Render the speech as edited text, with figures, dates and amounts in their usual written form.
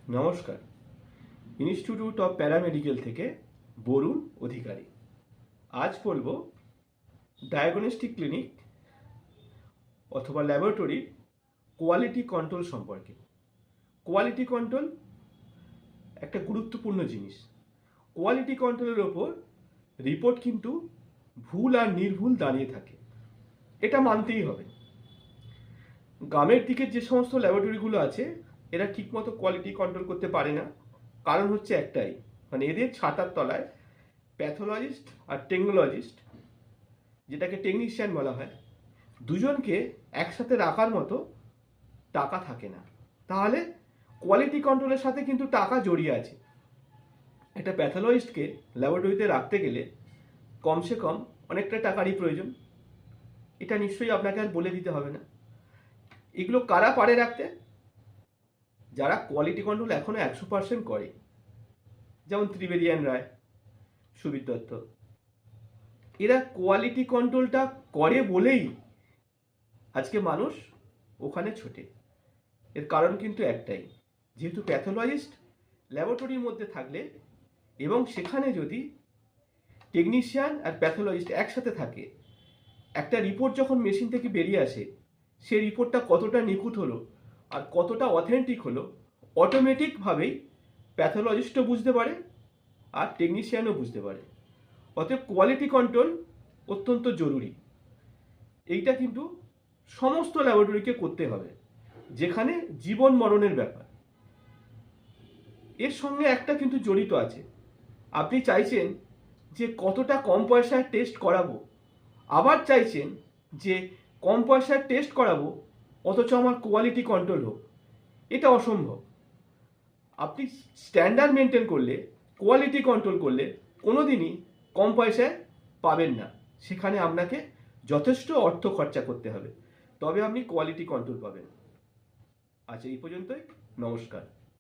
নমস্কার। Institute of paramedical থেকে বরুণ অধিকারী। আজ বলবো ডায়াগনস্টিক ক্লিনিক অথবা ল্যাবরেটরির কোয়ালিটি কন্ট্রোল সম্পর্কে। কোয়ালিটি কন্ট্রোল একটা গুরুত্বপূর্ণ জিনিস। কোয়ালিটি কন্ট্রোলের ওপর রিপোর্ট কিন্তু ভুল আর নির্ভুল দাঁড়িয়ে থাকে, এটা মানতেই হবে। গ্রামের দিকের যে সমস্ত ল্যাবরেটরিগুলো আছে এরা ঠিকমতো কোয়ালিটি কন্ট্রোল করতে পারে না। কারণ হচ্ছে একটাই, মানে এদের ছাতার তলায় প্যাথোলজিস্ট আর টেকনোলজিস্ট, যেটাকে টেকনিশিয়ান বলা হয়, দুজনকে একসাথে রাখার মতো টাকা থাকে না। তাহলে কোয়ালিটি কন্ট্রোলের সাথে কিন্তু টাকা জড়িয়ে আছে। একটা প্যাথোলজিস্টকে ল্যাবরেটরিতে রাখতে গেলে কমসে কম অনেকটা টাকারই প্রয়োজন। এটা নিশ্চয়ই আপনাকে আর বলে দিতে হবে না। এগুলো কারা পারে রাখতে? যারা কোয়ালিটি কন্ট্রোল এখনো 100% করে, যেমন ত্রিবেদিয়ান রায়, সুবীর দত্ত। এরা কোয়ালিটি কন্ট্রোলটা করে বলেই আজকে মানুষ ওখানে ছোটে। এর কারণ কিন্তু একটাই, যেহেতু প্যাথোলজিস্ট ল্যাবরেটরির মধ্যে থাকলে এবং সেখানে যদি টেকনিশিয়ান আর প্যাথোলজিস্ট একসাথে থাকে, একটা রিপোর্ট যখন মেশিন থেকে বেরিয়ে আসে, সেই রিপোর্টটা কতটা নিখুঁত হলো আর কতটা অথেন্টিক হলো অটোমেটিকভাবেই প্যাথোলজিস্টও বুঝতে পারে আর টেকনিশিয়ানও বুঝতে পারে। অতএব কোয়ালিটি কন্ট্রোল অত্যন্ত জরুরি। এইটা কিন্তু সমস্ত ল্যাবরেটরিকে করতে হবে, যেখানে জীবন মরণের ব্যাপার। এর সঙ্গে একটা কিন্তু জড়িত আছে। আপনি চাইছেন যে কতটা কম পয়সায় টেস্ট করাবো, আবার চাইছেন যে কম পয়সায় টেস্ট করাবো অথচ আমার কোয়ালিটি কন্ট্রোল হোক। এটা অসম্ভব। আপনি স্ট্যান্ডার্ড মেনটেন করলে, কোয়ালিটি কন্ট্রোল করলে কোনোদিনই কম পয়সায় পাবেন না। সেখানে আপনাকে যথেষ্ট অর্থ খরচা করতে হবে, তবে আপনি কোয়ালিটি কন্ট্রোল পাবেন। আচ্ছা, এই পর্যন্তই। নমস্কার।